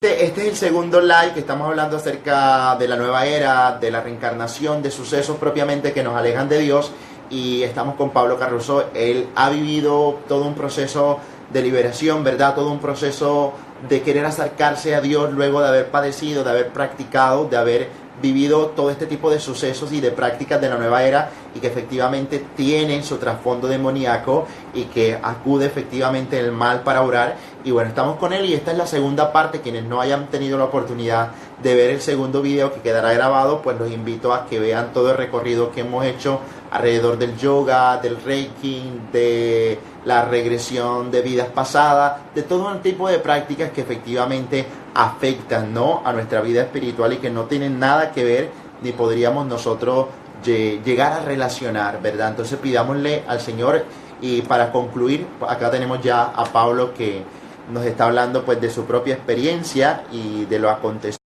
Este es el segundo live que estamos hablando acerca de la nueva era, de la reencarnación, de sucesos propiamente que nos alejan de Dios. Y estamos con Pablo Carruso. Él ha vivido todo un proceso de liberación, ¿verdad? Todo un proceso de querer acercarse a Dios luego de haber padecido, de haber practicado, de haber vivido todo este tipo de sucesos y de prácticas de la nueva era, y que efectivamente tienen su trasfondo demoníaco y que acude efectivamente el mal para orar. Y bueno, estamos con él y esta es la segunda parte. Quienes no hayan tenido la oportunidad de ver el segundo video que quedará grabado, pues los invito a que vean todo el recorrido que hemos hecho alrededor del yoga, del reiki, de la regresión de vidas pasadas, de todo el tipo de prácticas que efectivamente afectan, ¿no?, a nuestra vida espiritual y que no tienen nada que ver ni podríamos nosotros llegar a relacionar, ¿verdad? Entonces pidámosle al Señor. Y para concluir, acá tenemos ya a Pablo, que nos está hablando pues de su propia experiencia y de lo acontecido.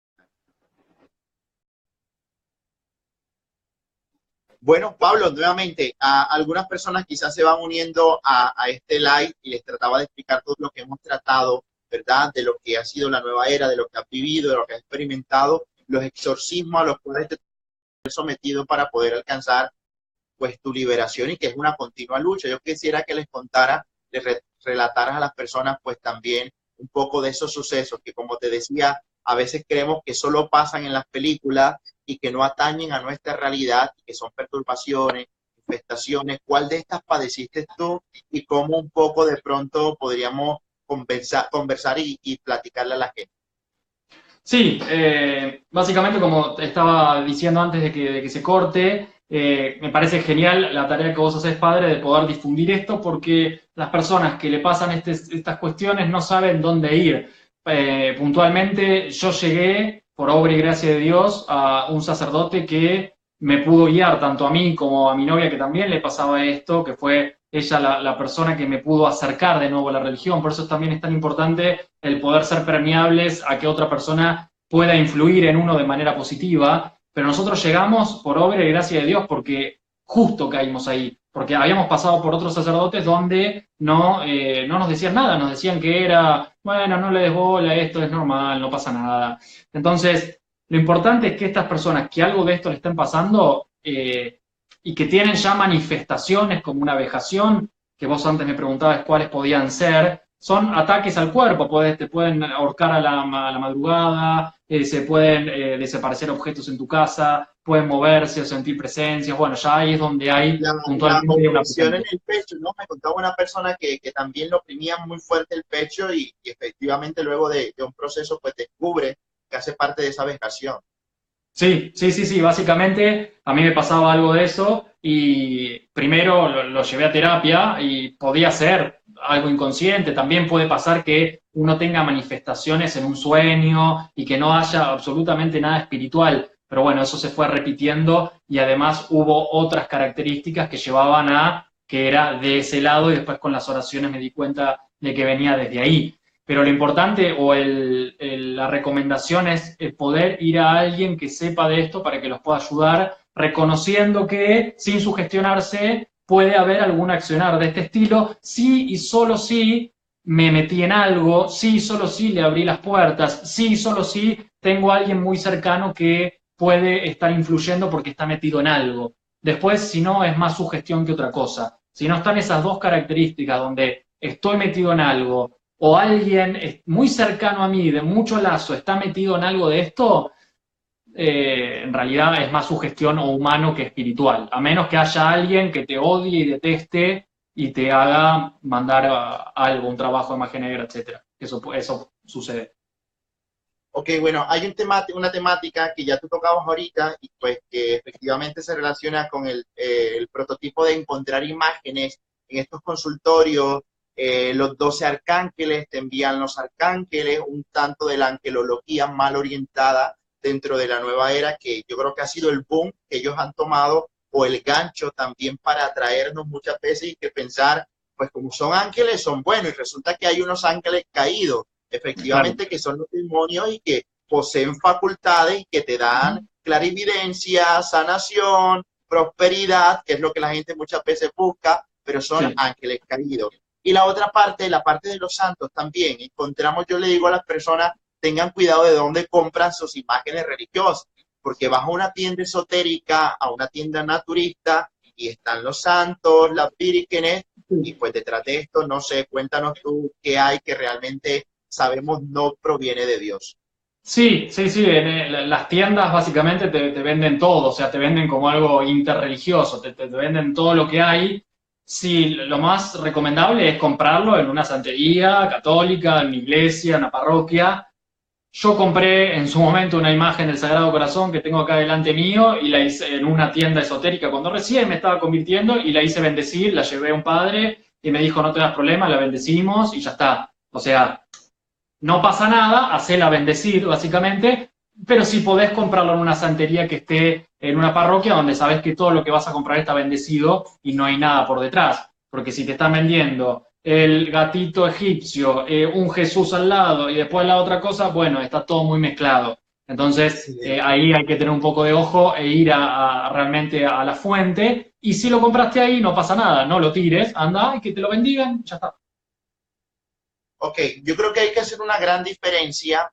Bueno, Pablo, nuevamente, a algunas personas quizás se van uniendo a este live y les trataba de explicar todo lo que hemos tratado, ¿verdad? De lo que ha sido la nueva era, de lo que has vivido, de lo que has experimentado, los exorcismos a los cuales te has sometido para poder alcanzar pues tu liberación, y que es una continua lucha. Yo quisiera que les contara, relataras a las personas pues también un poco de esos sucesos que, como te decía, a veces creemos que solo pasan en las películas y que no atañen a nuestra realidad, y que son perturbaciones, infestaciones. ¿Cuál de estas padeciste tú y cómo un poco de pronto podríamos conversar y platicarle a la gente? Sí, básicamente como te estaba diciendo antes de que se corte, me parece genial la tarea que vos haces, padre, de poder difundir esto, porque las personas que le pasan estas cuestiones no saben dónde ir. Puntualmente, yo llegué, por obra y gracia de Dios, a un sacerdote que me pudo guiar tanto a mí como a mi novia, que también le pasaba esto, que fue ella la persona que me pudo acercar de nuevo a la religión. Por eso también es tan importante el poder ser permeables a que otra persona pueda influir en uno de manera positiva, pero nosotros llegamos por obra y gracia de Dios porque justo caímos ahí, porque habíamos pasado por otros sacerdotes donde no nos decían nada, nos decían que era, bueno, no le des bola, esto es normal, no pasa nada. Entonces, lo importante es que estas personas que algo de esto le estén pasando y que tienen ya manifestaciones como una vejación, que vos antes me preguntabas cuáles podían ser, son ataques al cuerpo, te pueden ahorcar a la madrugada, se pueden desaparecer objetos en tu casa, pueden moverse o sentir presencias, bueno, ya ahí es donde hay La puntualmente una opresión en presencia. el pecho, ¿no? Me contaba una persona que también lo oprimía muy fuerte el pecho, y efectivamente luego de un proceso pues descubre que hace parte de esa vejación. Sí, sí, sí, sí, básicamente a mí me pasaba algo de eso y primero lo llevé a terapia y podía ser algo inconsciente, también puede pasar que uno tenga manifestaciones en un sueño y que no haya absolutamente nada espiritual, pero bueno, eso se fue repitiendo y además hubo otras características que llevaban a que era de ese lado y después con las oraciones me di cuenta de que venía desde ahí. Pero lo importante o la recomendación es poder ir a alguien que sepa de esto para que los pueda ayudar, reconociendo que sin sugestionarse puede haber algún accionar de este estilo, sí y solo si me metí en algo, sí y solo si le abrí las puertas, sí y solo si tengo a alguien muy cercano que puede estar influyendo porque está metido en algo. Después, si no, es más sugestión que otra cosa. Si no están esas dos características donde estoy metido en algo o alguien muy cercano a mí, de mucho lazo, está metido en algo de esto, en realidad es más sugestión o humano que espiritual, a menos que haya alguien que te odie y deteste y te haga mandar algo, un trabajo de magia negra, etcétera. Eso sucede. Ok, bueno, hay una temática que ya tú tocabas ahorita y pues que efectivamente se relaciona con el prototipo de encontrar imágenes en estos consultorios. Los 12 arcángeles, te envían los arcángeles, un tanto de la angelología mal orientada dentro de la nueva era, que yo creo que ha sido el boom que ellos han tomado, o el gancho también para atraernos muchas veces, y que pensar, pues como son ángeles, son buenos, y resulta que hay unos ángeles caídos Claro. efectivamente, que son los demonios y que poseen facultades y que te dan clarividencia, sanación, prosperidad, que es lo que la gente muchas veces busca, pero son Sí. ángeles caídos. Y la otra parte, la parte de los santos también, encontramos, yo le digo a las personas, tengan cuidado de dónde compran sus imágenes religiosas, porque vas a una tienda esotérica, a una tienda naturista, y están los santos, las vírgenes, y pues detrás de esto, no sé, cuéntanos tú qué hay que realmente sabemos no proviene de Dios. Sí, sí, sí, las tiendas básicamente te venden todo, o sea, te venden como algo interreligioso, te venden todo lo que hay. Sí, lo más recomendable es comprarlo en una santería católica, en una iglesia, en una parroquia. Yo compré en su momento una imagen del Sagrado Corazón que tengo acá delante mío y la hice en una tienda esotérica cuando recién me estaba convirtiendo y la hice bendecir, la llevé a un padre y me dijo no te das problema, la bendecimos y ya está. O sea, no pasa nada, hacela bendecir, básicamente, pero si podés comprarlo en una santería que esté en una parroquia donde sabes que todo lo que vas a comprar está bendecido y no hay nada por detrás. Porque si te están vendiendo el gatito egipcio, un Jesús al lado y después la otra cosa, bueno, está todo muy mezclado. Entonces, Sí. ahí hay que tener un poco de ojo e ir realmente a la fuente. Y si lo compraste ahí, no pasa nada, no lo tires, anda y que te lo bendigan, ya está. Ok, yo creo que hay que hacer una gran diferencia.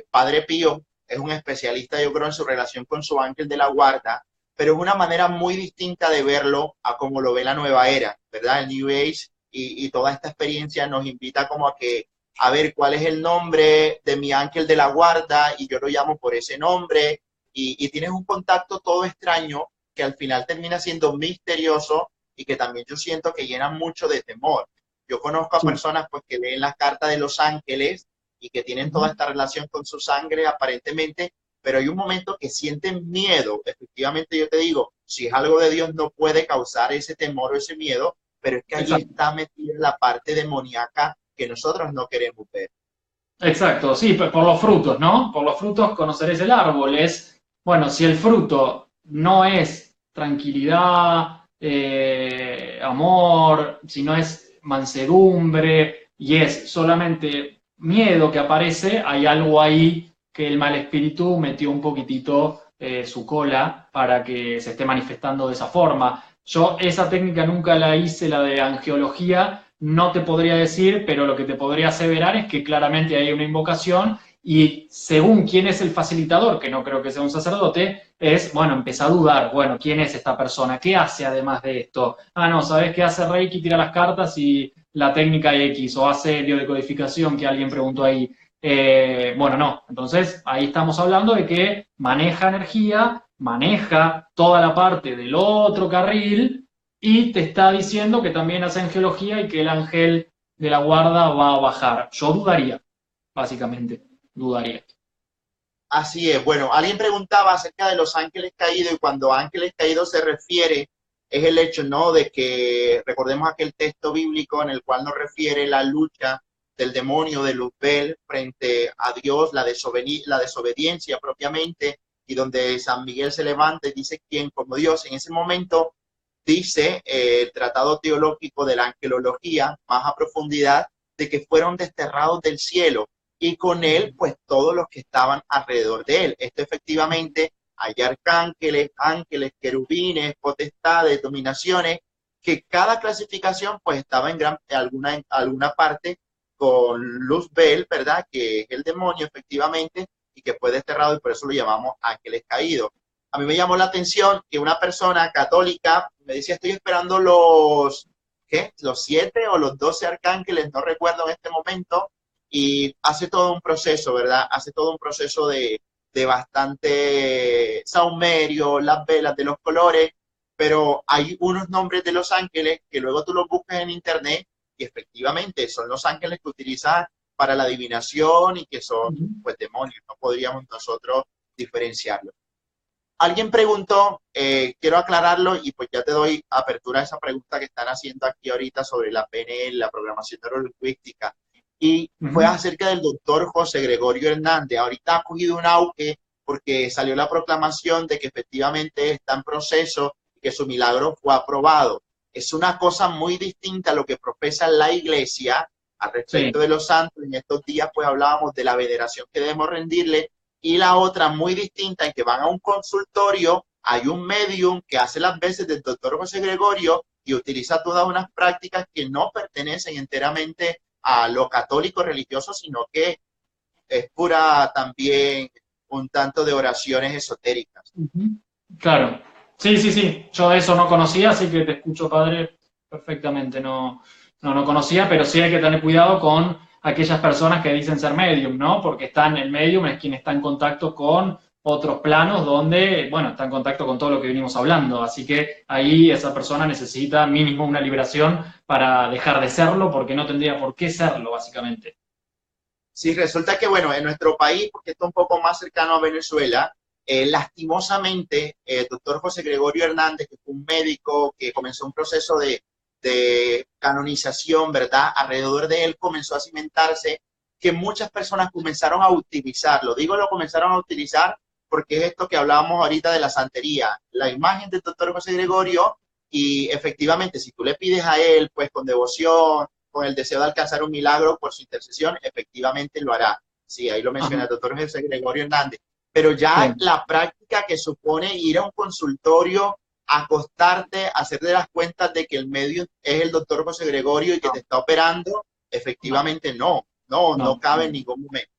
Padre Pío es un especialista, yo creo, en su relación con su ángel de la guarda, pero es una manera muy distinta de verlo a como lo ve la nueva era, ¿verdad? El New Age y toda esta experiencia nos invita como a que, a ver cuál es el nombre de mi ángel de la guarda y yo lo llamo por ese nombre y tienes un contacto todo extraño que al final termina siendo misterioso y que también yo siento que llena mucho de temor. Yo conozco a Sí. personas pues que leen las cartas de los ángeles y que tienen toda Ujú. esta relación con su sangre aparentemente, pero hay un momento que sienten miedo. Efectivamente, yo te digo, si es algo de Dios no puede causar ese temor o ese miedo, pero es que allí Exacto. está metida la parte demoníaca que nosotros no queremos ver. Exacto, sí, por los frutos, ¿no? Por los frutos conoceréis el árbol. Es, bueno, si el fruto no es tranquilidad, amor, si no es mansedumbre y es solamente miedo que aparece, hay algo ahí que el mal espíritu metió un poquitito su cola para que se esté manifestando de esa forma. Yo esa técnica nunca la hice, la de angeología, no te podría decir, pero lo que te podría aseverar es que claramente hay una invocación y según quién es el facilitador, que no creo que sea un sacerdote, es, bueno, empieza a dudar, bueno, ¿quién es esta persona? ¿Qué hace además de esto? Ah, no, ¿sabes qué hace Reiki? Tira las cartas y la técnica X, o hace biodecodificación que alguien preguntó ahí. Bueno, no, entonces ahí estamos hablando de que maneja energía, maneja toda la parte del otro carril y te está diciendo que también hace angelología y que el ángel de la guarda va a bajar. Yo dudaría, básicamente, dudaría. Así es. Bueno, alguien preguntaba acerca de los ángeles caídos y cuando ángeles caídos se refiere es el hecho, ¿no? De que recordemos aquel texto bíblico en el cual nos refiere la lucha del demonio de Luzbel frente a Dios, la desobediencia propiamente, y donde San Miguel se levanta y dice quién como Dios. En ese momento dice el tratado teológico de la angelología más a profundidad de que fueron desterrados del cielo y con él, pues todos los que estaban alrededor de él. Esto efectivamente, hay arcángeles, ángeles, querubines, potestades, dominaciones, que cada clasificación pues estaba en alguna parte con Luzbel, ¿verdad? Que es el demonio efectivamente y que fue desterrado y por eso lo llamamos ángeles caídos. A mí me llamó la atención que una persona católica me decía, estoy esperando ¿qué? Los 7 o los 12 arcángeles, no recuerdo en este momento, y hace todo un proceso, ¿verdad? Hace todo un proceso de bastante saumerio, las velas de los colores, pero hay unos nombres de los ángeles que luego tú los buscas en internet y efectivamente son los ángeles que utilizan para la adivinación y que son pues demonios, no podríamos nosotros diferenciarlos. Alguien preguntó, quiero aclararlo y pues ya te doy apertura a esa pregunta que están haciendo aquí ahorita sobre la PNL, la programación neurolingüística, y fue Ujú. acerca del doctor José Gregorio Hernández. Ahorita ha cogido un auge porque salió la proclamación de que efectivamente está en proceso y que su milagro fue aprobado. Es una cosa muy distinta a lo que profesa la iglesia al Sí. respecto de los santos. En estos días pues hablábamos de la veneración que debemos rendirle y la otra muy distinta en que van a un consultorio, hay un medium que hace las veces del doctor José Gregorio y utiliza todas unas prácticas que no pertenecen enteramente a lo católico religioso, sino que es pura también un tanto de oraciones esotéricas. Ujú. Claro. Sí, sí, sí. Yo de eso no conocía, así que te escucho, padre, perfectamente. No conocía, pero sí hay que tener cuidado con aquellas personas que dicen ser medium, ¿no? Porque el medium es quien está en contacto con otros planos donde, bueno, está en contacto con todo lo que venimos hablando. Así que ahí esa persona necesita mínimo una liberación para dejar de serlo, porque no tendría por qué serlo, básicamente. Sí, resulta que, bueno, en nuestro país, porque está un poco más cercano a Venezuela, lastimosamente, el doctor José Gregorio Hernández, que fue un médico que comenzó un proceso de canonización, ¿verdad? Alrededor de él comenzó a cimentarse que muchas personas comenzaron a utilizarlo. Digo, lo comenzaron a utilizar porque es esto que hablábamos ahorita de la santería, la imagen del doctor José Gregorio, y efectivamente, si tú le pides a él, pues con devoción, con el deseo de alcanzar un milagro por su intercesión, efectivamente lo hará. Sí, ahí lo menciona Ajá. el doctor José Gregorio Hernández. Pero ya Sí. la práctica que supone ir a un consultorio, acostarte, hacerte las cuentas de que el medio es el doctor José Gregorio y que te No, está operando, no, efectivamente no no, cabe en ningún momento.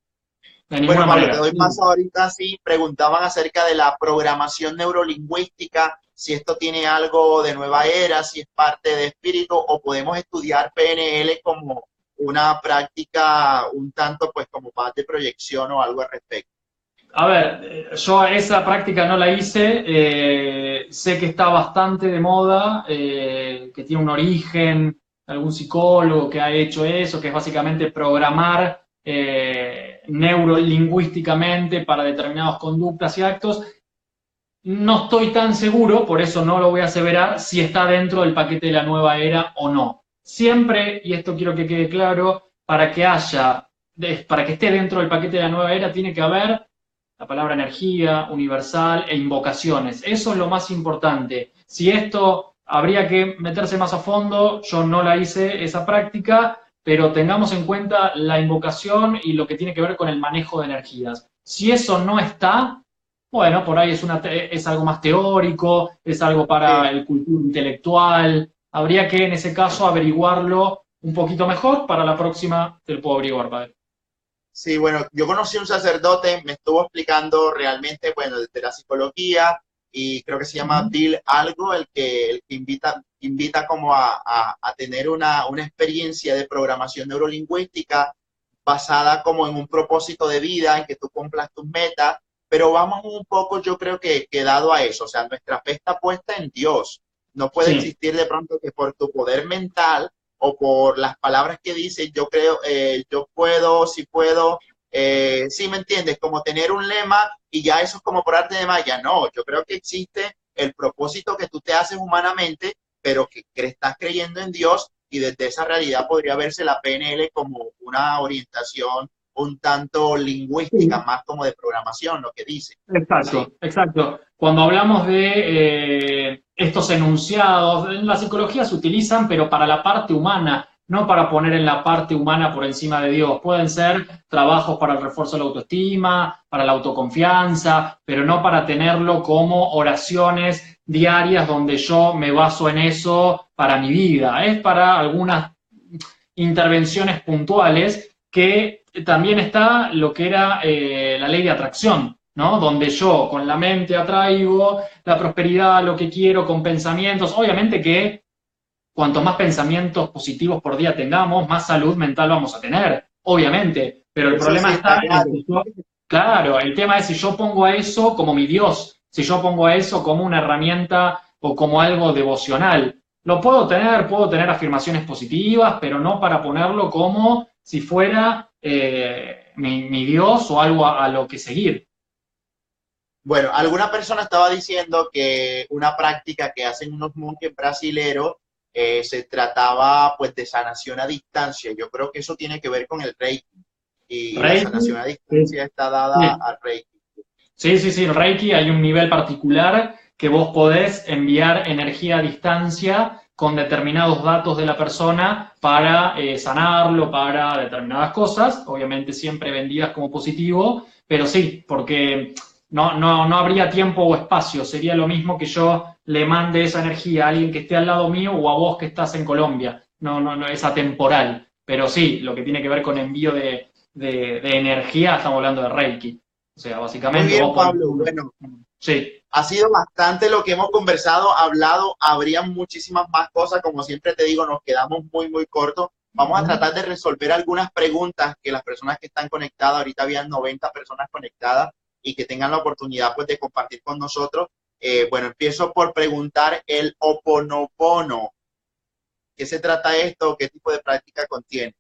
de Bueno, ninguna Pablo, te manera. doy paso ahorita. Sí, preguntaban acerca de la programación neurolingüística, si esto tiene algo de nueva era, si es parte de espíritu, o podemos estudiar PNL como una práctica un tanto, pues, como más de proyección o algo al respecto. A ver, yo esa práctica no la hice, sé que está bastante de moda, que tiene un origen, algún psicólogo que ha hecho eso, que es básicamente programar neurolingüísticamente para determinadas conductas y actos. No estoy tan seguro, por eso no lo voy a aseverar, si está dentro del paquete de la nueva era o no. Siempre, y esto quiero que quede claro, para que esté dentro del paquete de la nueva era, tiene que haber la palabra energía, universal e invocaciones. Eso es lo más importante. Si esto habría que meterse más a fondo, yo no la hice esa práctica, pero tengamos en cuenta la invocación y lo que tiene que ver con el manejo de energías. Si eso no está, bueno, por ahí es algo más teórico, es algo para Sí, el cultivo intelectual. Habría que, en ese caso, averiguarlo un poquito mejor. Para la próxima te lo puedo averiguar, padre. sí, bueno, yo conocí a un sacerdote, me estuvo explicando realmente, bueno, desde la psicología, y creo que se llama Ujú. Bill algo, el que invita como a tener una experiencia de programación neurolingüística basada como en un propósito de vida, en que tú cumplas tus metas, pero vamos un poco, yo creo que dado a eso, o sea, nuestra fe está puesta en Dios. No puede Sí, existir de pronto que por tu poder mental o por las palabras que dices, yo creo, yo puedo, si puedo, sí me entiendes, como tener un lema y ya eso es como por arte de magia. No, yo creo que existe el propósito que tú te haces humanamente, pero que estás creyendo en Dios, y desde esa realidad podría verse la PNL como una orientación un tanto lingüística, sí. más como de programación, lo que dice. Sí, Exacto, exacto. Cuando hablamos de estos enunciados, en la psicología se utilizan, pero para la parte humana, no para poner en la parte humana por encima de Dios. Pueden ser trabajos para el refuerzo de la autoestima, para la autoconfianza, pero no para tenerlo como oraciones diarias donde yo me baso en eso para mi vida. Es para algunas intervenciones puntuales que también está lo que era la ley de atracción, ¿no? Donde yo con la mente atraigo la prosperidad, lo que quiero, con pensamientos. Obviamente que cuanto más pensamientos positivos por día tengamos, más salud mental vamos a tener, obviamente. Pero el eso problema sí está está en claro. que yo, claro, el tema es si yo pongo a eso como mi Dios, si yo pongo a eso como una herramienta o como algo devocional. Lo puedo tener afirmaciones positivas, pero no para ponerlo como si fuera mi Dios o algo a lo que seguir. Bueno, alguna persona estaba diciendo que una práctica que hacen unos monjes brasileros se trataba pues de sanación a distancia. Yo creo que eso tiene que ver con el Reiki, y la sanación Reiki, a sí, distancia está dada sí. al Reiki. Sí, sí, sí, el Reiki hay un nivel particular que vos podés enviar energía a distancia con determinados datos de la persona para sanarlo, para determinadas cosas, obviamente siempre vendidas como positivo, pero sí, porque no habría tiempo o espacio, sería lo mismo que yo le mande esa energía a alguien que esté al lado mío o a vos que estás en Colombia, no es atemporal, pero sí, lo que tiene que ver con envío de energía, estamos hablando de Reiki. O sea, Muy básicamente bien, vos pones Pablo. Bueno, Sí. ha sido bastante lo que hemos conversado, hablado. Habría muchísimas más cosas. Como siempre te digo, nos quedamos muy cortos. Vamos a tratar de resolver algunas preguntas que las personas que están conectadas, ahorita habían 90 personas conectadas y que tengan la oportunidad pues de compartir con nosotros. Bueno, empiezo por preguntar el Oponopono. ¿Qué se trata esto? ¿Qué tipo de práctica contiene?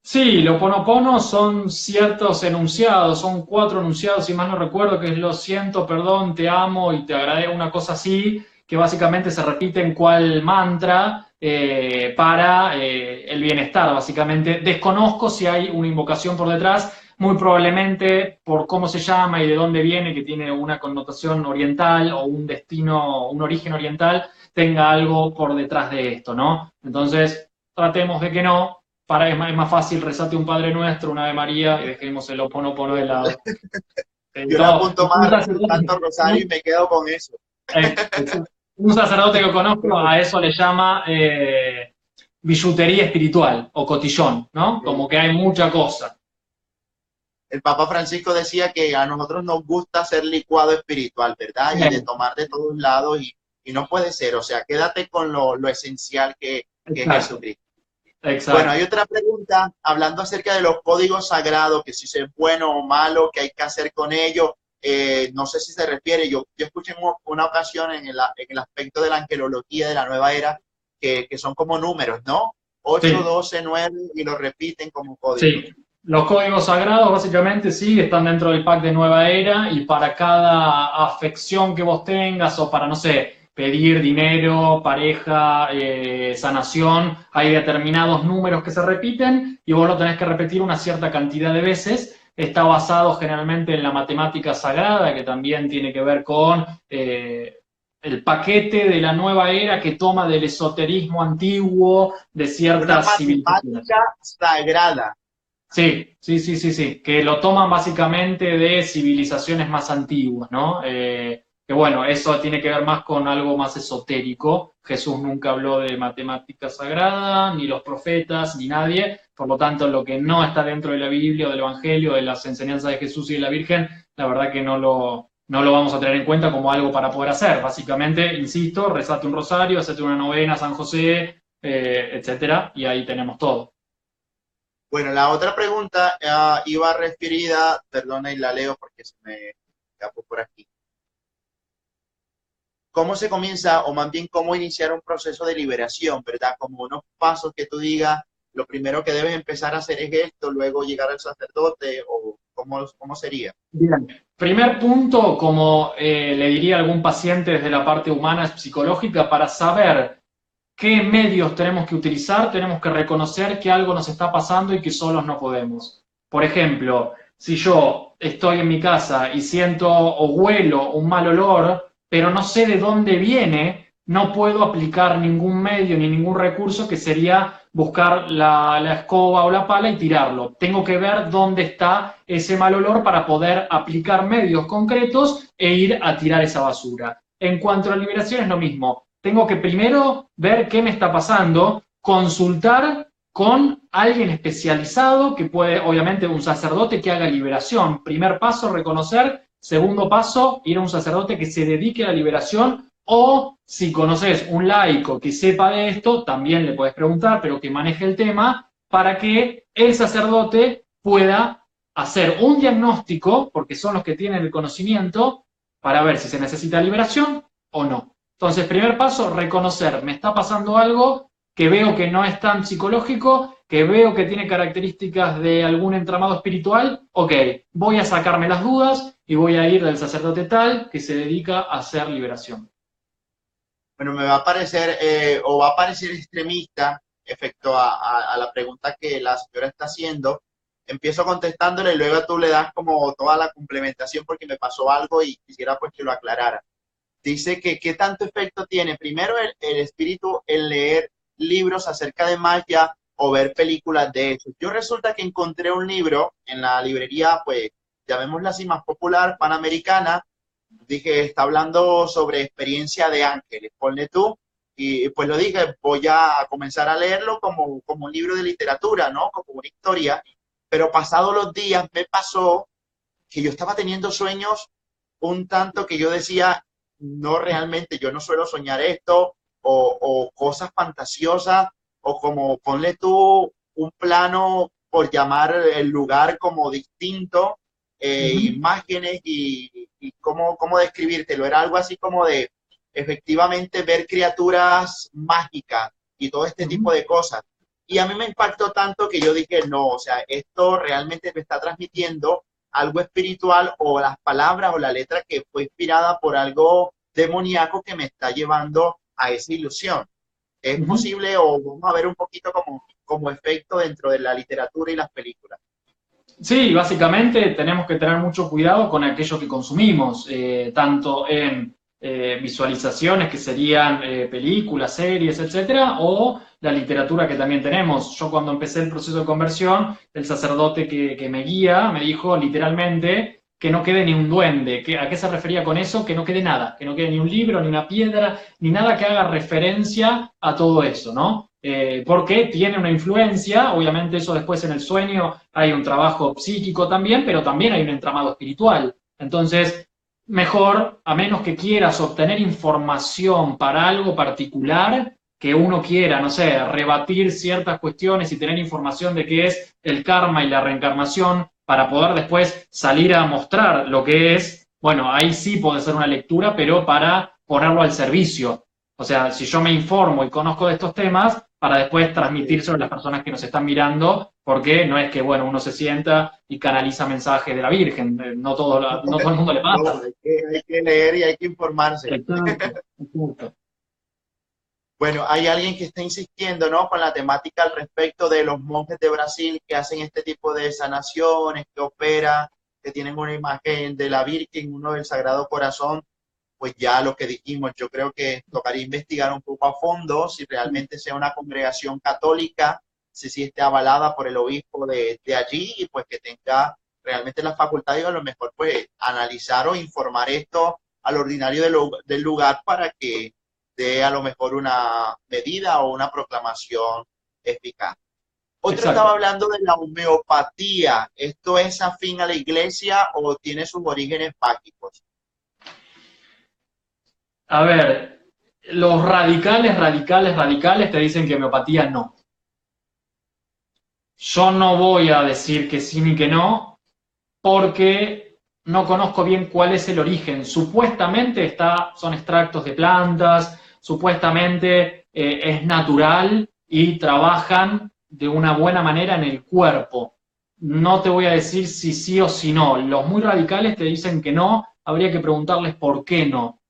Sí, lo Ho'oponopono son ciertos enunciados, son 4 enunciados, si mal no recuerdo, que es lo siento, perdón, te amo y te agradezco, una cosa así, que básicamente se repite en cual mantra para el bienestar, básicamente. Desconozco si hay una invocación por detrás, muy probablemente por cómo se llama y de dónde viene, que tiene una connotación oriental o un destino, un origen oriental, tenga algo por detrás de esto, ¿no? Entonces, tratemos de que no. Es más fácil rezate un Padre Nuestro, una Ave María y dejemos el Oponopono de lado. Yo le apunto más Un el Santo Rosario y me quedo con eso. eh, un sacerdote que conozco a eso le llama billutería espiritual o cotillón, ¿no? Como que hay mucha cosa. El Papa Francisco decía que a nosotros nos gusta hacer licuado espiritual, ¿verdad? Y de tomar de todos lados y no puede ser, o sea, quédate con lo esencial que es Exacto, Jesucristo. Bueno, hay exacto. otra pregunta hablando acerca de los códigos sagrados, que si es bueno o malo, qué hay que hacer con ellos. No sé si se refiere, yo escuché en una ocasión en el aspecto de la angelología de la nueva era, que son como números, ¿no? Ocho, Sí, 12, 9 y lo repiten como códigos. sí. Los códigos sagrados básicamente sí están dentro del pack de Nueva Era y para cada afección que vos tengas o para, no sé, pedir dinero, pareja, sanación, hay determinados números que se repiten y vos lo tenés que repetir una cierta cantidad de veces. Está basado generalmente en la matemática sagrada, que también tiene que ver con el paquete de la nueva era que toma del esoterismo antiguo de Una ciertas civilizaciones. matemática sagrada. Sí, sí, sí, sí, sí, que lo toman básicamente de civilizaciones más antiguas, ¿no? Que bueno, eso tiene que ver más con algo más esotérico. Jesús nunca habló de matemática sagrada, ni los profetas, ni nadie. Por lo tanto, lo que no está dentro de la Biblia o del Evangelio, de las enseñanzas de Jesús y de la Virgen, la verdad que no lo vamos a tener en cuenta como algo para poder hacer. Básicamente, insisto, rezate un rosario, hacete una novena a San José, etcétera, y ahí tenemos todo. Bueno, la otra pregunta iba referida, perdona y la leo porque se me escapó por aquí. ¿Cómo se comienza o más bien cómo iniciar un proceso de liberación, verdad? Como unos pasos que tú digas, lo primero que debes empezar a hacer es esto, luego llegar al sacerdote o cómo sería. Bien. Primer punto, como le diría a algún paciente desde la parte humana psicológica, para saber qué medios tenemos que utilizar, tenemos que reconocer que algo nos está pasando y que solos no podemos. Por ejemplo, si yo estoy en mi casa y siento o huelo un mal olor, pero no sé de dónde viene, no puedo aplicar ningún medio ni ningún recurso que sería buscar la escoba o la pala y tirarlo. Tengo que ver dónde está ese mal olor para poder aplicar medios concretos e ir a tirar esa basura. En cuanto a liberación es lo mismo. Tengo que primero ver qué me está pasando, consultar con alguien especializado, que puede, obviamente, un sacerdote que haga liberación. Primer paso, reconocer. Segundo paso, ir a un sacerdote que se dedique a la liberación. O si conoces un laico que sepa de esto, también le puedes preguntar, pero que maneje el tema, para que el sacerdote pueda hacer un diagnóstico, porque son los que tienen el conocimiento, para ver si se necesita liberación o no. Entonces, primer paso, reconocer, me está pasando algo que veo que no es tan psicológico, que veo que tiene características de algún entramado espiritual, ok, voy a sacarme las dudas y voy a ir del sacerdote tal que se dedica a hacer liberación. Bueno, me va a parecer o va a parecer extremista efecto a la pregunta que la señora está haciendo. Empiezo contestándole y luego tú le das como toda la complementación porque me pasó algo y quisiera pues que lo aclarara. Dice que qué tanto efecto tiene primero el espíritu el leer libros acerca de magia o ver películas de eso. Yo resulta que encontré un libro en la librería, pues llamémosla así más popular, panamericana. Dije, está hablando sobre experiencia de ángeles, ponle tú. Y pues lo dije, voy a comenzar a leerlo como un libro de literatura, ¿no? Como una historia, pero pasados los días me pasó que yo estaba teniendo sueños un tanto que yo decía, no realmente, yo no suelo soñar esto, o cosas fantasiosas, o como ponle tú un plano, por llamar el lugar como distinto, Ujú, imágenes y cómo describírtelo. Era algo así como de efectivamente ver criaturas mágicas y todo este tipo ujú. de cosas. Y a mí me impactó tanto que yo dije, no, o sea, esto realmente me está transmitiendo algo espiritual o las palabras o la letra que fue inspirada por algo demoníaco que me está llevando a esa ilusión. Es Ujú. posible o vamos a ver un poquito como efecto dentro de la literatura y las películas. Sí, básicamente tenemos que tener mucho cuidado con aquello que consumimos, tanto en visualizaciones que serían películas, series, etcétera, o la literatura que también tenemos. Yo cuando empecé el proceso de conversión, el sacerdote que me guía me dijo literalmente que no quede ni un duende. ¿A qué se refería con eso? Que no quede nada, que no quede ni un libro, ni una piedra, ni nada que haga referencia a todo eso, ¿no? Porque tiene una influencia, obviamente eso después en el sueño hay un trabajo psíquico también, pero también hay un entramado espiritual. Entonces, mejor, a menos que quieras obtener información para algo particular, que uno quiera, no sé, rebatir ciertas cuestiones y tener información de qué es el karma y la reencarnación para poder después salir a mostrar lo que es, bueno, ahí sí puede ser una lectura, pero para ponerlo al servicio. O sea, si yo me informo y conozco de estos temas, para después Sí. transmitírselo a las personas que nos están mirando, porque no es que, bueno, uno se sienta y canaliza mensajes de la Virgen, no todo el mundo le No, pasa. hay que leer y hay que informarse. Exacto, exacto. Bueno, hay alguien que está insistiendo, ¿no? Con la temática al respecto de los monjes de Brasil que hacen este tipo de sanaciones, que operan, que tienen una imagen de la Virgen, uno del Sagrado Corazón. Pues ya lo que dijimos, yo creo que tocaría investigar un poco a fondo si realmente sea una congregación católica, si esté avalada por el obispo de allí y pues que tenga realmente la facultad y a lo mejor pues analizar o informar esto al ordinario del lugar para que dé a lo mejor una medida o una proclamación eficaz. Otro estaba Exacto. hablando de la homeopatía. ¿Esto es afín a la iglesia o tiene sus orígenes mágicos? A ver, los radicales te dicen que homeopatía no. Yo no voy a decir que sí ni que no, porque no conozco bien cuál es el origen. Supuestamente son extractos de plantas, supuestamente es natural y trabajan de una buena manera en el cuerpo. No te voy a decir si sí o si no. Los muy radicales te dicen que no, habría que preguntarles por qué no.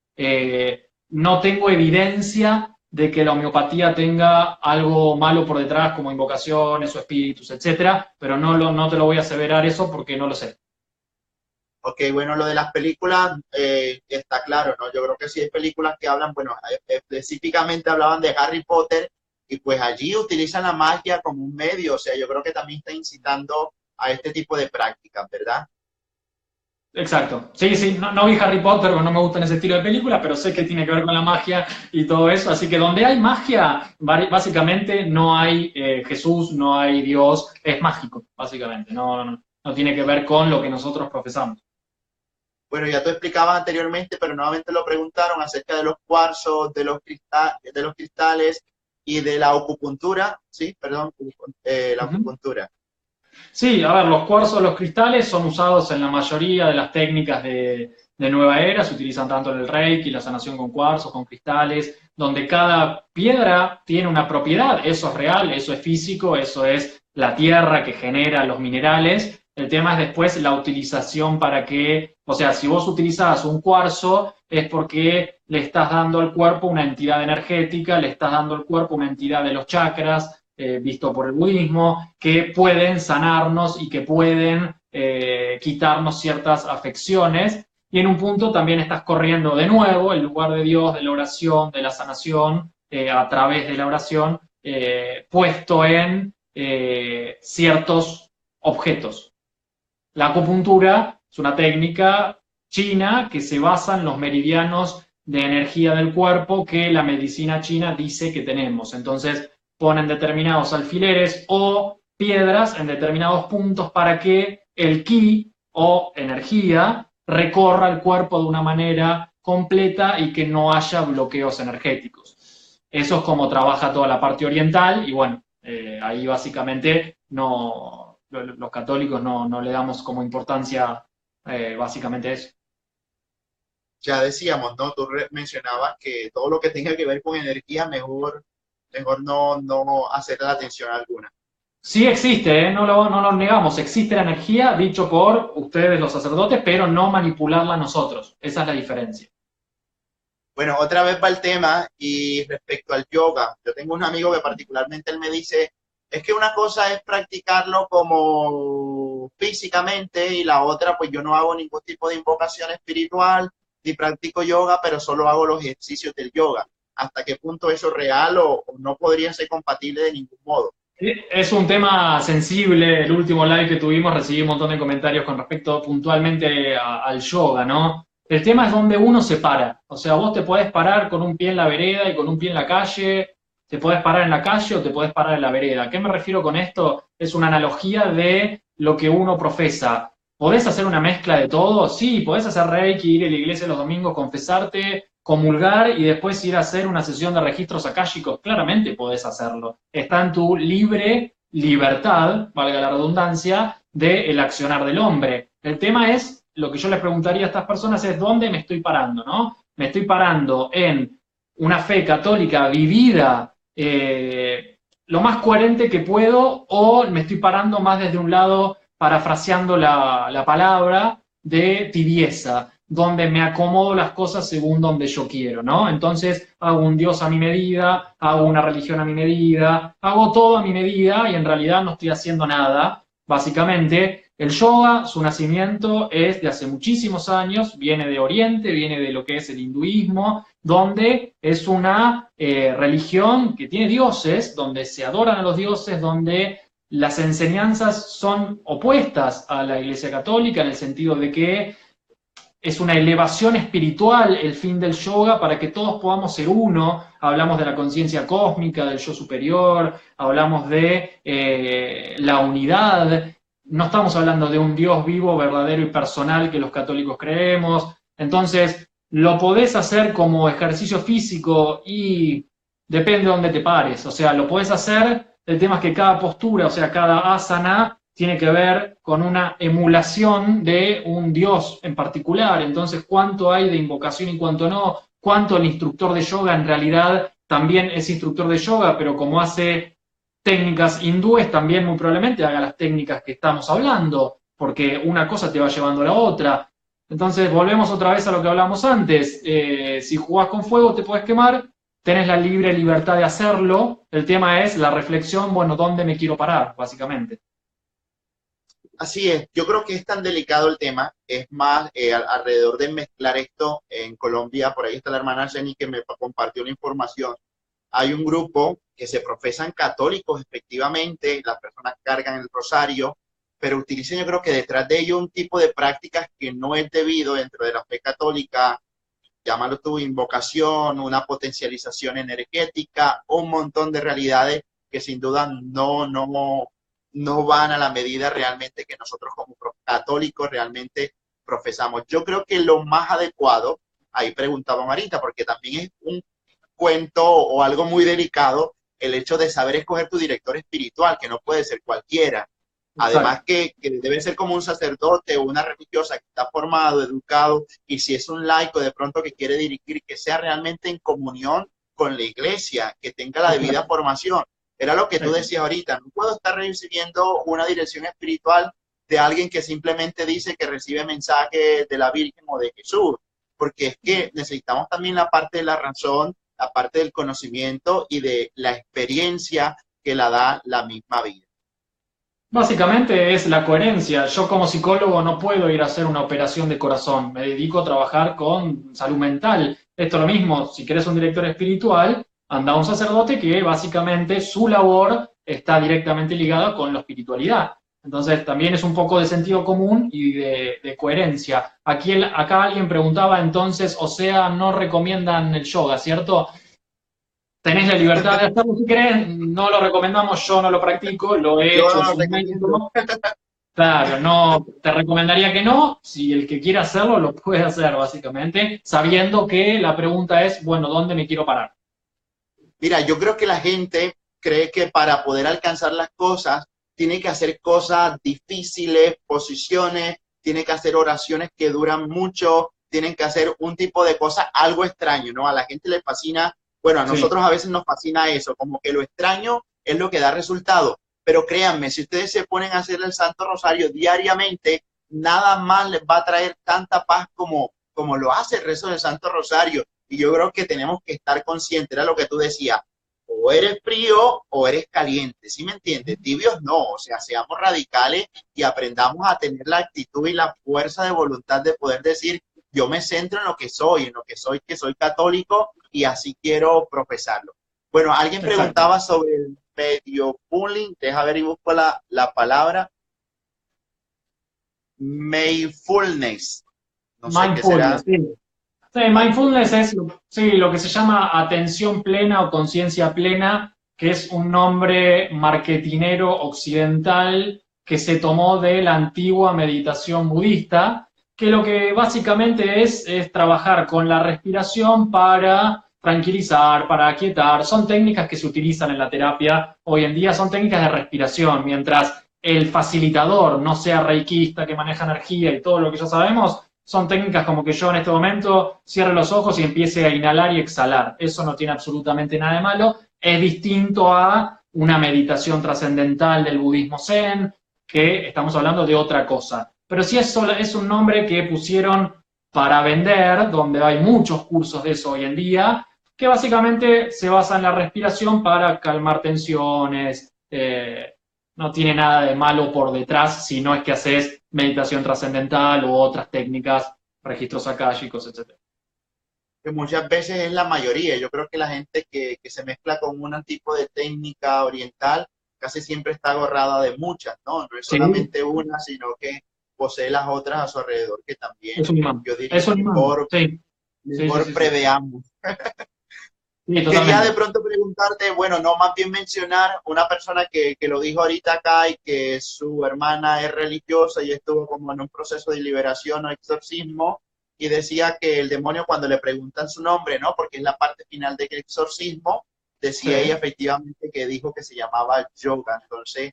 No tengo evidencia de que la homeopatía tenga algo malo por detrás, como invocaciones o espíritus, etcétera, pero no te lo voy a aseverar eso porque no lo sé. Ok, bueno, lo de las películas está claro, ¿no? Yo creo que sí hay películas que hablan, bueno, específicamente hablaban de Harry Potter y pues allí utilizan la magia como un medio, o sea, yo creo que también está incitando a este tipo de prácticas, ¿verdad? Exacto. Sí, sí, no vi Harry Potter porque no me gustan ese estilo de película, pero sé que tiene que ver con la magia y todo eso. Así que donde hay magia, básicamente no hay Jesús, no hay Dios, es mágico, básicamente. No tiene que ver con lo que nosotros profesamos. Bueno, ya tú explicabas anteriormente, pero nuevamente lo preguntaron acerca de los cuarzos, de los cristales y de la acupuntura, ¿sí? Perdón, la Ujú. acupuntura. Sí, a ver, los cuarzos, los cristales son usados en la mayoría de las técnicas de nueva era, se utilizan tanto en el Reiki, la sanación con cuarzos, con cristales, donde cada piedra tiene una propiedad, eso es real, eso es físico, eso es la tierra que genera los minerales. El tema es después la utilización para que, o sea, si vos utilizás un cuarzo es porque le estás dando al cuerpo una entidad energética, le estás dando al cuerpo una entidad de los chakras, visto por el budismo, que pueden sanarnos y que pueden quitarnos ciertas afecciones. Y en un punto también estás corriendo de nuevo el lugar de Dios, de la oración, de la sanación, a través de la oración, puesto en ciertos objetos. La acupuntura es una técnica china que se basa en los meridianos de energía del cuerpo que la medicina china dice que tenemos. Entonces ponen determinados alfileres o piedras en determinados puntos para que el ki o energía recorra el cuerpo de una manera completa y que no haya bloqueos energéticos. Eso es como trabaja toda la parte oriental y bueno, ahí básicamente no, los católicos no le damos como importancia básicamente eso. Ya decíamos, ¿no? Tú mencionabas que todo lo que tenga que ver con energía, mejor no hacer la atención alguna. Sí existe, no lo negamos, existe la energía, dicho por ustedes los sacerdotes, pero no manipularla nosotros. Esa es la diferencia. Bueno, otra vez va el tema y respecto al yoga, yo tengo un amigo que particularmente él me dice, es que una cosa es practicarlo como físicamente y la otra, pues yo no hago ningún tipo de invocación espiritual ni practico yoga, pero solo hago los ejercicios del yoga. ¿Hasta qué punto eso es real o no podría ser compatible de ningún modo? Es un tema sensible, el último live que tuvimos recibí un montón de comentarios con respecto puntualmente al yoga, ¿no? El tema es donde uno se para, o sea, vos te podés parar con un pie en la vereda y con un pie en la calle, te podés parar en la calle o te podés parar en la vereda. ¿A qué me refiero con esto? Es una analogía de lo que uno profesa. ¿Podés hacer una mezcla de todo? Sí, podés hacer reiki, ir a la iglesia los domingos, confesarte, comulgar y después ir a hacer una sesión de registros akáshicos, claramente podés hacerlo. Está en tu libre libertad, valga la redundancia, del accionar del hombre. El tema es, lo que yo les preguntaría a estas personas es, ¿dónde me estoy parando? ¿No? Me estoy parando en una fe católica vivida lo más coherente que puedo o me estoy parando más desde un lado, parafraseando la palabra, de tibieza, donde me acomodo las cosas según donde yo quiero, ¿no? Entonces hago un Dios a mi medida, hago una religión a mi medida, hago todo a mi medida y en realidad no estoy haciendo nada. Básicamente, el yoga, su nacimiento es de hace muchísimos años, viene de Oriente, viene de lo que es el hinduismo, donde es una religión que tiene dioses, donde se adoran a los dioses, donde las enseñanzas son opuestas a la Iglesia Católica en el sentido de que es una elevación espiritual el fin del yoga para que todos podamos ser uno. Hablamos de la conciencia cósmica, del yo superior, hablamos de la unidad. No estamos hablando de un Dios vivo, verdadero y personal que los católicos creemos. Entonces, lo podés hacer como ejercicio físico y depende de dónde te pares. O sea, lo podés hacer, el tema es que cada postura, o sea, cada asana tiene que ver con una emulación de un dios en particular. Entonces, ¿cuánto hay de invocación y cuánto no? ¿Cuánto el instructor de yoga en realidad también es instructor de yoga, pero como hace técnicas hindúes, también muy probablemente haga las técnicas que estamos hablando, porque una cosa te va llevando a la otra. Entonces, volvemos otra vez a lo que hablamos antes. Si jugás con fuego, te puedes quemar, tenés la libre libertad de hacerlo. El tema es la reflexión, bueno, ¿dónde me quiero parar, básicamente? Así es, yo creo que es tan delicado el tema, es más alrededor de mezclar esto en Colombia, por ahí está la hermana Jenny que me compartió la información. Hay un grupo que se profesan católicos, efectivamente, las personas cargan el rosario, pero utilizan yo creo que detrás de ello un tipo de prácticas que no es debido dentro de la fe católica, llámalo tú invocación, una potencialización energética, un montón de realidades que sin duda no van a la medida realmente que nosotros como católicos realmente profesamos. Yo creo que lo más adecuado, ahí preguntaba Marita, porque también es un cuento o algo muy delicado el hecho de saber escoger tu director espiritual, que no puede ser cualquiera. Además que debe ser como un sacerdote o una religiosa que está formado, educado, y si es un laico de pronto que quiere dirigir, que sea realmente en comunión con la iglesia, que tenga la debida formación. Era lo que tú decías ahorita, no puedo estar recibiendo una dirección espiritual de alguien que simplemente dice que recibe mensajes de la Virgen o de Jesús, porque es que necesitamos también la parte de la razón, la parte del conocimiento y de la experiencia que la da la misma vida. Básicamente es la coherencia. Yo como psicólogo no puedo ir a hacer una operación de corazón, me dedico a trabajar con salud mental. Esto es lo mismo, si querés un director espiritual, anda a un sacerdote que básicamente su labor está directamente ligada con la espiritualidad. Entonces también es un poco de sentido común y de coherencia. Acá alguien preguntaba entonces, o sea, no recomiendan el yoga, ¿cierto? tenés la libertad de hacerlo si querés, no lo recomendamos, yo no lo practico, lo he Yo hecho en no lo su recomiendo. momento. Claro, no, te recomendaría que no, si el que quiera hacerlo lo puede hacer básicamente, sabiendo que la pregunta es, bueno, ¿dónde me quiero parar? Mira, yo creo que la gente cree que para poder alcanzar las cosas tiene que hacer cosas difíciles, posiciones, tiene que hacer oraciones que duran mucho, tienen que hacer un tipo de cosas, algo extraño, ¿no? A la gente le fascina, bueno, a Sí, nosotros a veces nos fascina eso, como que lo extraño es lo que da resultado. Pero créanme, si ustedes se ponen a hacer el Santo Rosario diariamente, nada más les va a traer tanta paz como lo hace el rezo del Santo Rosario. Y yo creo que tenemos que estar conscientes, era lo que tú decías, o eres frío o eres caliente, ¿sí me entiendes? Tibios no, o sea, seamos radicales y aprendamos a tener la actitud y la fuerza de voluntad de poder decir, yo me centro en lo que soy, que soy católico y así quiero profesarlo. Bueno, alguien exacto. preguntaba sobre el medio bullying, deja ver y busco la palabra, mindfulness, no sé qué será. Mindfulness, sí. Sí, mindfulness es sí, lo que se llama atención plena o conciencia plena, que es un nombre marketinero occidental que se tomó de la antigua meditación budista, que lo que básicamente es trabajar con la respiración para tranquilizar, para aquietar. Son técnicas que se utilizan en la terapia hoy en día, son técnicas de respiración, mientras el facilitador no sea reikista, que maneja energía y todo lo que ya sabemos, son técnicas como que yo en este momento cierre los ojos y empiece a inhalar y exhalar. Eso no tiene absolutamente nada de malo. Es distinto a una meditación trascendental del budismo zen, que estamos hablando de otra cosa. Pero sí es un nombre que pusieron para vender, donde hay muchos cursos de eso hoy en día, que básicamente se basa en la respiración para calmar tensiones, no tiene nada de malo por detrás si no es que haces meditación trascendental u otras técnicas, registros akáshicos, etc. Que muchas veces es la mayoría. Yo creo que la gente que se mezcla con un tipo de técnica oriental casi siempre está agarrada de muchas, ¿no? No es Sí, solamente una, sino que posee las otras a su alrededor que también, es un imán. yo diría, Es un imán, sí. Sí, sí, mejor sí, sí. preveamos. Sí, Quería de totalmente. pronto preguntarte, bueno, no más bien mencionar una persona que lo dijo ahorita acá y que su hermana es religiosa y estuvo como en un proceso de liberación o exorcismo y decía que el demonio cuando le preguntan su nombre, ¿no? Porque es la parte final del exorcismo, Sí. decía ella efectivamente que dijo que se llamaba yoga. Entonces,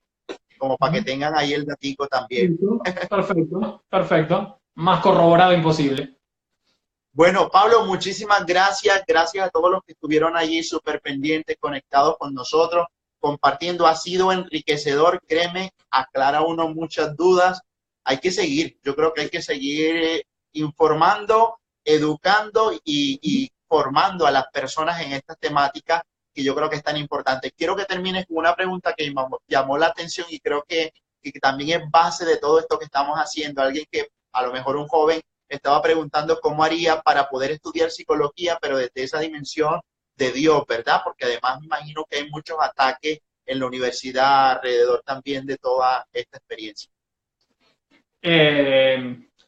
como para que tengan ahí el datico también. Listo. Perfecto, perfecto. Más corroborado imposible. Bueno, Pablo, muchísimas gracias. Gracias a todos los que estuvieron allí súper pendientes, conectados con nosotros, compartiendo. Ha sido enriquecedor, créeme, aclara uno muchas dudas. Hay que seguir, yo creo que hay que seguir informando, educando y formando a las personas en estas temáticas que yo creo que es tan importante. Quiero que termines con una pregunta que me llamó la atención y creo que también es base de todo esto que estamos haciendo. Alguien que a lo mejor un joven estaba preguntando cómo haría para poder estudiar psicología, pero desde esa dimensión de Dios, ¿verdad? Porque además me imagino que hay muchos ataques en la universidad alrededor también de toda esta experiencia.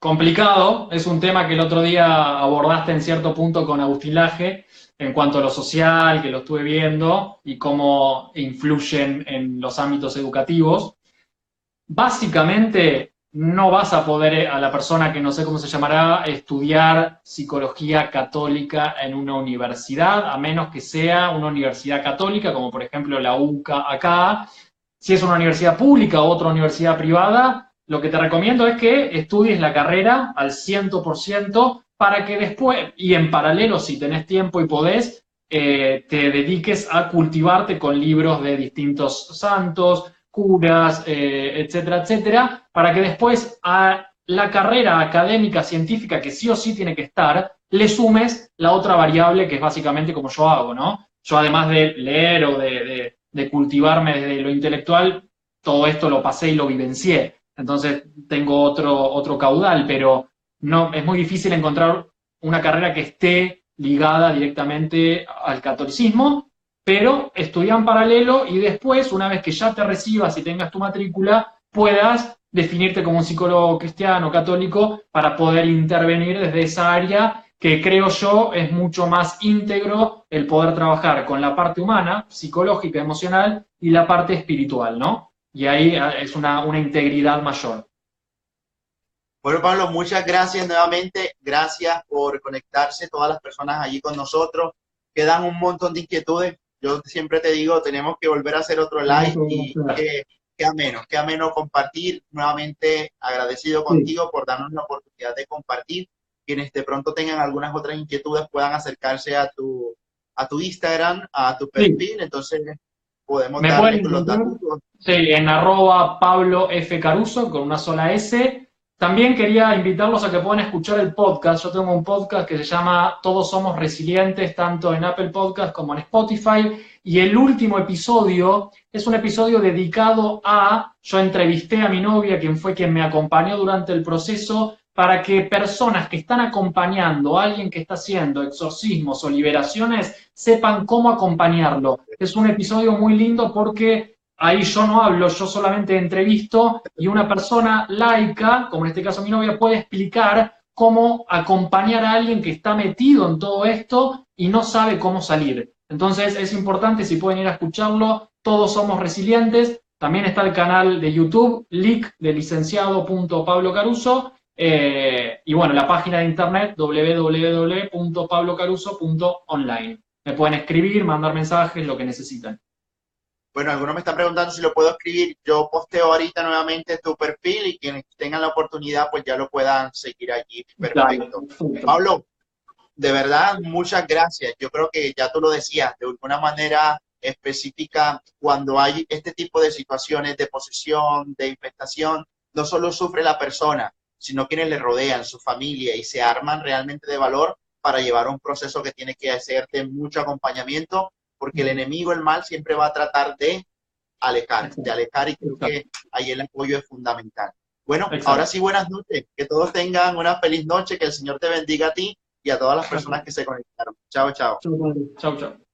Complicado, es un tema que el otro día abordaste en cierto punto con Agustín Laje, en cuanto a lo social, que lo estuve viendo, y cómo influyen en los ámbitos educativos. Básicamente, no vas a poder a la persona que no sé cómo se llamará estudiar psicología católica en una universidad, a menos que sea una universidad católica, como por ejemplo la UCA acá. Si es una universidad pública o otra universidad privada, lo que te recomiendo es que estudies la carrera al 100% para que después, y en paralelo, si tenés tiempo y podés, te dediques a cultivarte con libros de distintos santos, curas, etcétera, etcétera, para que después a la carrera académica científica que sí o sí tiene que estar, le sumes la otra variable que es básicamente como yo hago, ¿no? Yo además de leer o de cultivarme desde lo intelectual, todo esto lo pasé y lo vivencié. Entonces tengo otro caudal, pero no, es muy difícil encontrar una carrera que esté ligada directamente al catolicismo, pero estudia en paralelo y después, una vez que ya te recibas y tengas tu matrícula, puedas definirte como un psicólogo cristiano, católico, para poder intervenir desde esa área que creo yo es mucho más íntegro el poder trabajar con la parte humana, psicológica, emocional y la parte espiritual, ¿no? Y ahí es una integridad mayor. Bueno, Pablo, muchas gracias nuevamente. Gracias por conectarse, todas las personas allí con nosotros. Quedan un montón de inquietudes. Yo siempre te digo, tenemos que volver a hacer otro live y qué ameno compartir. Nuevamente agradecido Sí. contigo por darnos la oportunidad de compartir. Quienes de pronto tengan algunas otras inquietudes puedan acercarse a tu Instagram, a tu Sí. perfil. Entonces podemos Me pueden darle los encontrar, datos. sí, en @Pablo F. Caruso con una sola S. También quería invitarlos a que puedan escuchar el podcast. Yo tengo un podcast que se llama Todos Somos Resilientes, tanto en Apple Podcast como en Spotify. Y el último episodio es un episodio dedicado yo entrevisté a mi novia, quien fue quien me acompañó durante el proceso, para que personas que están acompañando a alguien que está haciendo exorcismos o liberaciones sepan cómo acompañarlo. Es un episodio muy lindo porque ahí yo no hablo, yo solamente entrevisto y una persona laica, como en este caso mi novia, puede explicar cómo acompañar a alguien que está metido en todo esto y no sabe cómo salir. Entonces es importante, si pueden ir a escucharlo, todos somos resilientes. También está el canal de YouTube, lic de licenciado.pablocaruso, y bueno, la página de internet www.pablocaruso.online. Me pueden escribir, mandar mensajes, lo que necesiten. Bueno, algunos me están preguntando si lo puedo escribir. Yo posteo ahorita nuevamente tu perfil y quienes tengan la oportunidad, pues ya lo puedan seguir allí. Dale, Perfecto. perfecto. Pablo, de verdad, muchas gracias. Yo creo que ya tú lo decías, de alguna manera específica, cuando hay este tipo de situaciones de posesión, de infestación, no solo sufre la persona, sino quienes le rodean, su familia, y se arman realmente de valor para llevar un proceso que tiene que hacer de mucho acompañamiento, porque el enemigo, el mal, siempre va a tratar de Exacto, alejar, y creo exacto, que ahí el apoyo es fundamental. Bueno, ahora exacto. sí, buenas noches, que todos tengan una feliz noche, que el Señor te bendiga a ti y a todas las personas Gracias. que se conectaron. Chao, chao. Chau, chau. Chau.